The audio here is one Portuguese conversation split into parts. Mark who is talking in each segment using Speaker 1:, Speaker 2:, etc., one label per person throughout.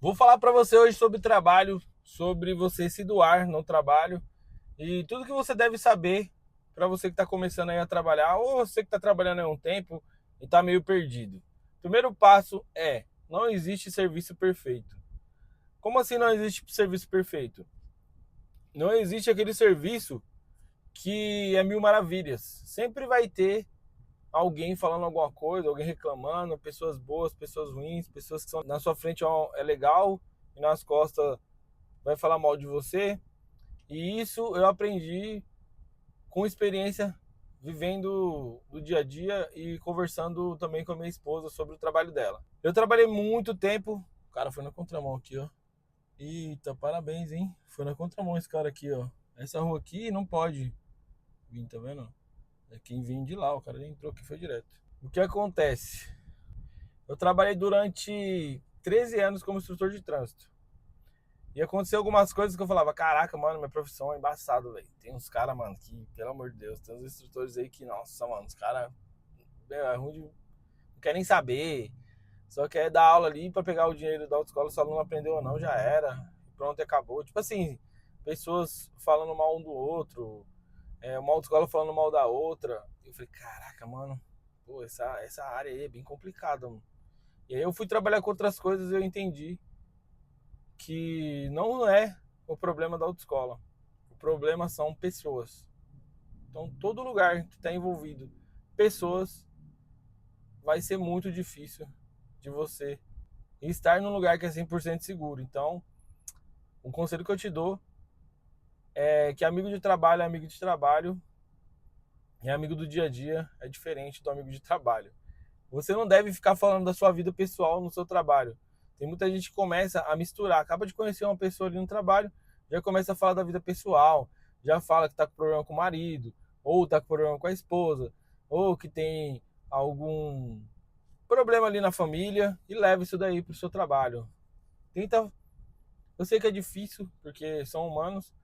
Speaker 1: Vou falar para você hoje sobre trabalho, sobre você se doar no trabalho e tudo que você deve saber para você que está começando aí a trabalhar ou você que está trabalhando há um tempo e está meio perdido. Primeiro passo é: não existe serviço perfeito. Como assim não existe serviço perfeito? Não existe aquele serviço que é mil maravilhas. Sempre vai ter alguém falando alguma coisa, alguém reclamando, pessoas boas, pessoas ruins, pessoas que são na sua frente é legal e nas costas vai falar mal de você. E isso eu aprendi com experiência, vivendo do dia a dia e conversando também com a minha esposa sobre o trabalho dela. Eu trabalhei muito tempo. O cara foi na contramão aqui, ó. Eita, parabéns, hein? Foi na contramão esse cara aqui, ó. Essa rua aqui não pode vir, tá vendo? É quem vem de lá, o cara entrou aqui e foi direto. O que acontece? Eu trabalhei durante 13 anos como instrutor de trânsito. E aconteceu algumas coisas que eu falava: caraca, mano, minha profissão é embaçado, velho. Tem uns caras, mano, que, pelo amor de Deus, tem uns instrutores aí que, nossa, mano, os caras é ruim de. Não quer nem saber. Só quer dar aula ali pra pegar o dinheiro da autoescola, se o aluno aprendeu ou não, já era. Pronto, e acabou. Tipo assim, pessoas falando mal um do outro, uma autoescola falando mal da outra. Eu falei: caraca, mano, pô, essa área aí é bem complicada, mano. E aí eu fui trabalhar com outras coisas e eu entendi que não é o problema da autoescola. O problema são pessoas. Então, todo lugar que está envolvido pessoas, vai ser muito difícil de você estar num lugar que é 100% seguro. Então, um conselho que eu te dou é que amigo de trabalho é amigo de trabalho e amigo do dia a dia é diferente do amigo de trabalho. Você não deve ficar falando da sua vida pessoal no seu trabalho. Tem muita gente que começa a misturar. Acaba de conhecer uma pessoa ali no trabalho, já começa a falar da vida pessoal, já fala que está com problema com o marido, ou está com problema com a esposa, ou que tem algum problema ali na família e leva isso daí para o seu trabalho. Tenta. Eu sei que é difícil, porque são humanos,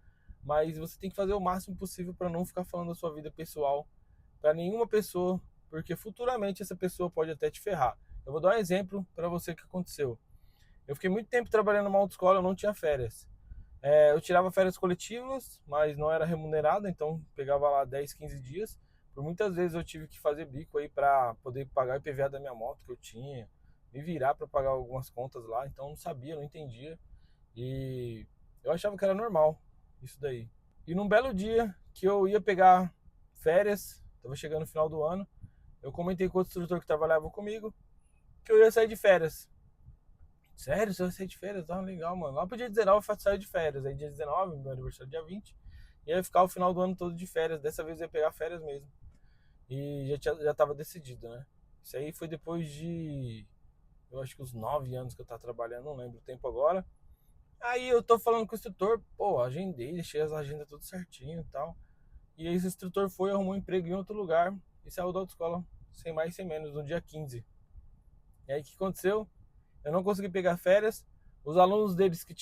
Speaker 1: mas você tem que fazer o máximo possível para não ficar falando da sua vida pessoal para nenhuma pessoa, porque futuramente essa pessoa pode até te ferrar. Eu vou dar um exemplo para você que aconteceu. Eu fiquei muito tempo trabalhando numa autoescola, eu não tinha férias. Eu tirava férias coletivas, mas não era remunerada, então pegava lá 10, 15 dias. Por muitas vezes eu tive que fazer bico aí para poder pagar o IPVA da minha moto que eu tinha, me virar para pagar algumas contas lá, então eu não sabia, não entendia. E eu achava que era normal isso daí. E num belo dia que eu ia pegar férias, estava chegando no final do ano, eu comentei com outro instrutor que trabalhava comigo que eu ia sair de férias. Sério, você vai sair de férias? Ah, legal, mano. Lá pro dia 19 eu faço sair de férias. Aí dia 19, meu aniversário dia 20. E aí ficar o final do ano todo de férias. Dessa vez eu ia pegar férias mesmo. E já tava decidido, né? Isso aí foi depois de, eu acho que uns 9 anos que eu tava trabalhando, não lembro o tempo agora. Aí eu tô falando com o instrutor, pô, agendei, deixei as agendas tudo certinho e tal. E aí esse instrutor foi, arrumou um emprego em outro lugar e saiu da autoescola, sem mais sem menos, no dia 15. E aí o que aconteceu? Eu não consegui pegar férias. Os alunos deles que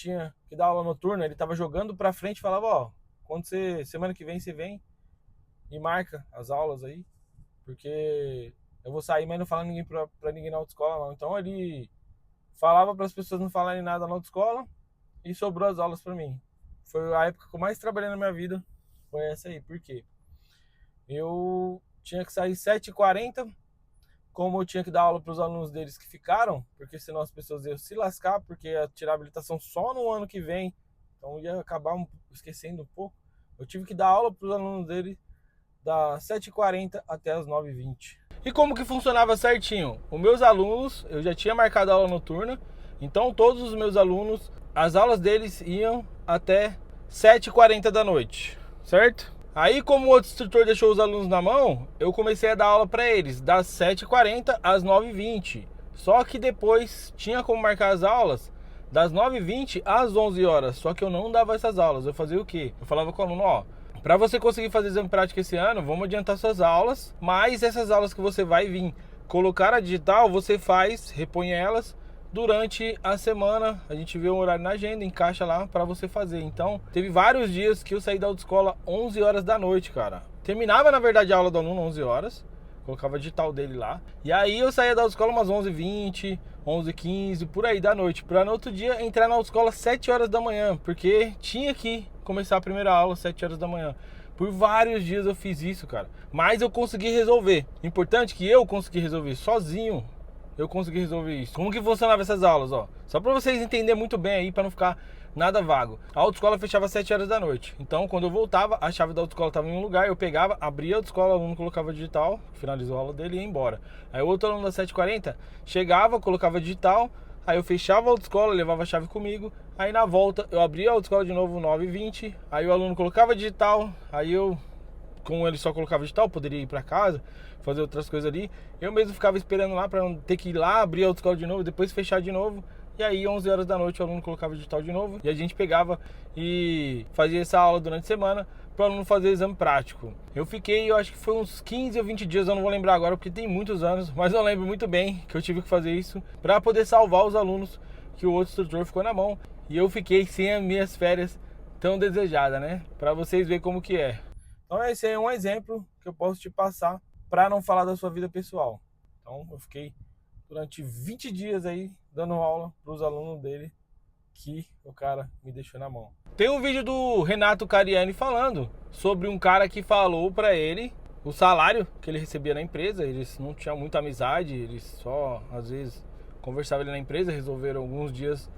Speaker 1: dá aula noturna, ele tava jogando pra frente e falava: ó, quando você, semana que vem você vem e marca as aulas aí, porque eu vou sair, mas não fala ninguém pra ninguém na autoescola não. Então ele falava para as pessoas não falarem nada na autoescola e sobrou as aulas pra mim. Foi a época que eu mais trabalhei na minha vida, foi essa aí. Por quê? Eu tinha que sair 7h40. Como eu tinha que dar aula para os alunos deles que ficaram, porque senão as pessoas iam se lascar, porque ia tirar a habilitação só no ano que vem, então ia acabar esquecendo um pouco. Eu tive que dar aula para os alunos dele das 7h40 até as 9h20. E como que funcionava certinho? Os meus alunos, eu já tinha marcado a aula noturna, então todos os meus alunos, as aulas deles iam até 7h40 da noite, certo? Aí, como o outro instrutor deixou os alunos na mão, eu comecei a dar aula para eles das 7h40 às 9h20. Só que depois tinha como marcar as aulas das 9h20 às 11 horas. Só que eu não dava essas aulas. Eu fazia o quê? Eu falava com o aluno: ó, para você conseguir fazer exame prático esse ano, vamos adiantar suas aulas, mas essas aulas que você vai vir colocar a digital, você faz, repõe elas durante a semana. A gente vê um horário na agenda, encaixa lá pra você fazer. Então, teve vários dias que eu saí da autoescola 11 horas da noite, cara. Terminava, na verdade, a aula do aluno 11 horas. Colocava a digital dele lá. E aí eu saía da autoescola umas 11h20, 11h15, por aí da noite, para no outro dia entrar na autoescola 7 horas da manhã, porque tinha que começar a primeira aula 7 horas da manhã. Por vários dias eu fiz isso, cara. Mas eu consegui resolver. Importante que eu consegui resolver sozinho. Eu consegui resolver isso. Como que funcionava essas aulas, ó? Só pra vocês entenderem muito bem aí, pra não ficar nada vago. A autoescola fechava às 7 horas da noite. Então, quando eu voltava, a chave da autoescola estava em um lugar, eu pegava, abria a autoescola, o aluno colocava digital, finalizou a aula dele e ia embora. Aí o outro aluno das 7h40 chegava, colocava digital, aí eu fechava a autoescola, levava a chave comigo. Aí na volta, eu abria a autoescola de novo 9h20, aí o aluno colocava digital, aí eu, como ele só colocava digital, poderia ir para casa, fazer outras coisas ali. Eu mesmo ficava esperando lá para não ter que ir lá, abrir a autoescola de novo, depois fechar de novo. E aí 11 horas da noite o aluno colocava digital de novo e a gente pegava e fazia essa aula durante a semana para o aluno fazer exame prático. Eu fiquei, eu acho que foi uns 15 ou 20 dias, eu não vou lembrar agora porque tem muitos anos, mas eu lembro muito bem que eu tive que fazer isso para poder salvar os alunos que o outro instrutor ficou na mão. E eu fiquei sem as minhas férias tão desejadas, né? Para vocês verem como que é. Então esse aí é um exemplo que eu posso te passar para não falar da sua vida pessoal. Então eu fiquei durante 20 dias aí dando aula para os alunos dele que o cara me deixou na mão. Tem um vídeo do Renato Cariani falando sobre um cara que falou para ele o salário que ele recebia na empresa. Eles não tinham muita amizade, eles só às vezes conversavam ali na empresa, resolveram alguns dias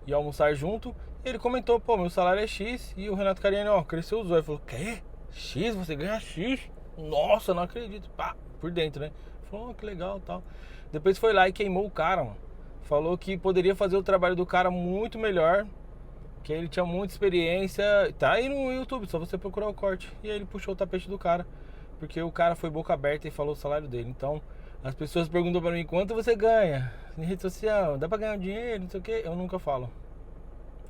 Speaker 1: ir almoçar junto. Ele comentou, pô, meu salário é X. E o Renato Cariani, ó, cresceu os olhos. Ele falou, quê? X? Você ganha X? Nossa, não acredito. Pá, por dentro, né? Falou, oh, que legal e tal. Depois foi lá e queimou o cara, mano. Falou que poderia fazer o trabalho do cara muito melhor, que ele tinha muita experiência. Tá aí no YouTube, só você procurar o corte. E aí ele puxou o tapete do cara, porque o cara foi boca aberta e falou o salário dele. Então, as pessoas perguntam pra mim, quanto você ganha em rede social? Dá pra ganhar dinheiro, não sei o que. Eu nunca falo.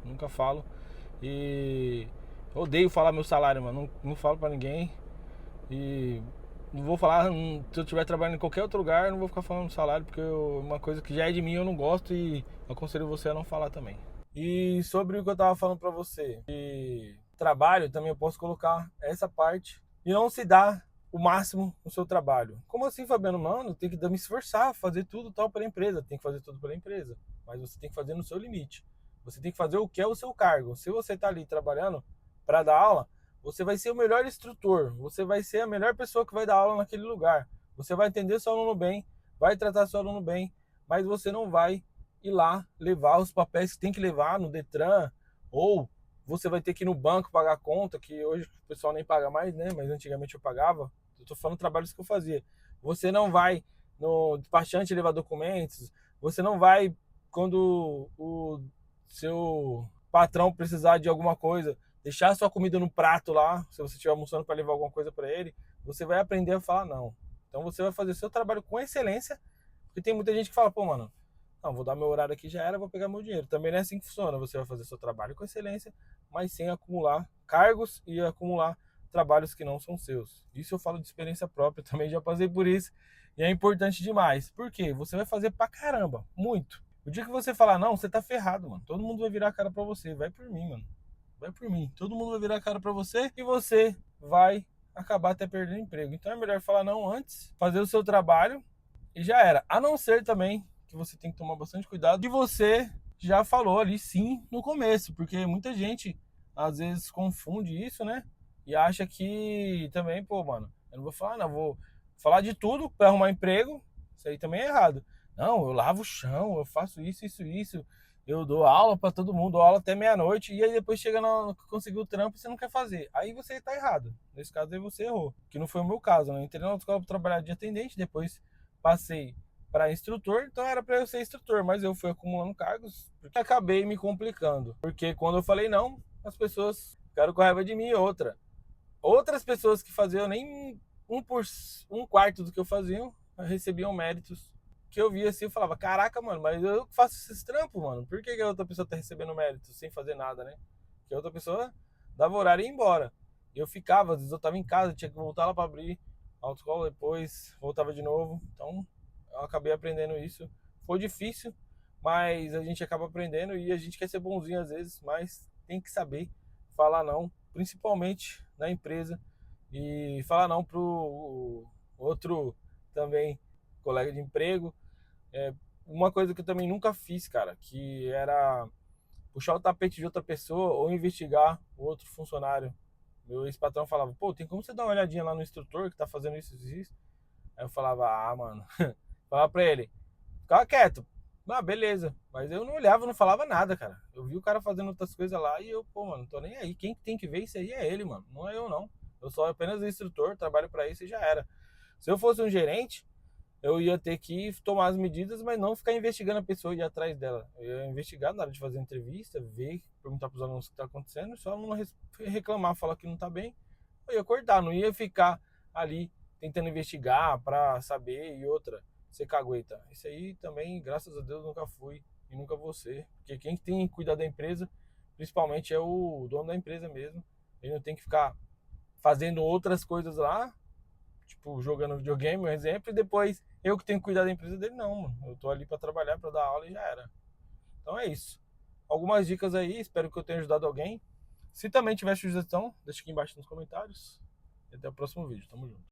Speaker 1: Nunca falo. E odeio falar meu salário, mano. Não falo pra ninguém. E não vou falar, se eu estiver trabalhando em qualquer outro lugar, não vou ficar falando salário, porque uma coisa que já é de mim eu não gosto e aconselho você a não falar também. E sobre o que eu tava falando pra você, de trabalho, também eu posso colocar essa parte e não se dar o máximo no seu trabalho. Como assim, Fabiano? Mano, tem que me esforçar, fazer tudo tal pela empresa, tem que fazer tudo pela empresa, mas você tem que fazer no seu limite. Você tem que fazer o que é o seu cargo. Se você tá ali trabalhando para dar aula, você vai ser o melhor instrutor, você vai ser a melhor pessoa que vai dar aula naquele lugar. Você vai entender seu aluno bem, vai tratar seu aluno bem, mas você não vai ir lá levar os papéis que tem que levar no Detran, ou você vai ter que ir no banco pagar a conta, que hoje o pessoal nem paga mais, né? Mas antigamente eu pagava. Eu tô falando trabalhos que eu fazia. Você não vai no despachante levar documentos, você não vai quando o seu patrão precisar de alguma coisa, deixar sua comida no prato lá, se você estiver almoçando para levar alguma coisa para ele, você vai aprender a falar não. Então você vai fazer seu trabalho com excelência, porque tem muita gente que fala, pô, mano, não, vou dar meu horário aqui, já era, vou pegar meu dinheiro. Também não é assim que funciona. Você vai fazer seu trabalho com excelência, mas sem acumular cargos e acumular trabalhos que não são seus. Isso eu falo de experiência própria, também já passei por isso. E é importante demais. Por quê? Você vai fazer pra caramba, muito. O dia que você falar não, você tá ferrado, mano. Todo mundo vai virar a cara pra você. Vai por mim, mano. Vai por mim. Todo mundo vai virar a cara pra você e você vai acabar até perdendo emprego. Então é melhor falar não antes, fazer o seu trabalho e já era. A não ser também que você tem que tomar bastante cuidado. E você já falou ali sim no começo, porque muita gente às vezes confunde isso, né? E acha que também, pô, mano, eu não vou falar, não, vou falar de tudo para arrumar emprego. Isso aí também é errado. Não, eu lavo o chão, eu faço isso, isso, isso. Eu dou aula para todo mundo, dou aula até meia-noite, e aí depois chega no conseguir o trampo e você não quer fazer. Aí você tá errado. Nesse caso aí você errou, que não foi o meu caso, né? Eu entrei na escola para trabalhar de atendente, depois passei para instrutor, então era para eu ser instrutor, mas eu fui acumulando cargos porque acabei me complicando. Porque quando eu falei não, as pessoas ficaram com raiva de mim. E outras pessoas que faziam nem um quarto do que eu fazia, recebiam méritos que eu via assim, eu falava, caraca, mano, mas eu faço esses trampos, mano, por que a outra pessoa tá recebendo méritos sem fazer nada, né? Que a outra pessoa dava horário e ia embora. E eu ficava, às vezes eu tava em casa, tinha que voltar lá para abrir a autoescola, depois voltava de novo. Então eu acabei aprendendo isso. Foi difícil, mas a gente acaba aprendendo e a gente quer ser bonzinho às vezes, mas tem que saber falar não, principalmente na empresa, e falar não pro outro também colega de emprego, uma coisa que eu também nunca fiz, cara, que era puxar o tapete de outra pessoa ou investigar o outro funcionário. Meu ex-patrão falava, pô, tem como você dar uma olhadinha lá no instrutor que tá fazendo isso e isso? Aí eu falava, ah, mano. Falava pra ele, ficava quieto. Ah, beleza. Mas eu não olhava, não falava nada, cara. Eu vi o cara fazendo outras coisas lá e eu, pô, mano, não tô nem aí. Quem tem que ver isso aí é ele, mano. Não é eu, não. Eu sou apenas um instrutor, trabalho pra isso e já era. Se eu fosse um gerente, eu ia ter que tomar as medidas, mas não ficar investigando a pessoa e ir atrás dela. Eu ia investigar na hora de fazer a entrevista, ver, perguntar pros alunos o que tá acontecendo, só não reclamar, falar que não tá bem. Eu ia cortar, não ia ficar ali tentando investigar pra saber e outra. Você cagueta. Isso aí também, graças a Deus, nunca fui e nunca vou ser. Porque quem tem que cuidar da empresa, principalmente é o dono da empresa mesmo. Ele não tem que ficar fazendo outras coisas lá, tipo, jogando videogame, um exemplo, e depois eu que tenho que cuidar da empresa dele, não, mano. Eu tô ali pra trabalhar, pra dar aula e já era. Então é isso. Algumas dicas aí, espero que eu tenha ajudado alguém. Se também tiver sugestão, deixa aqui embaixo nos comentários. E até o próximo vídeo. Tamo junto.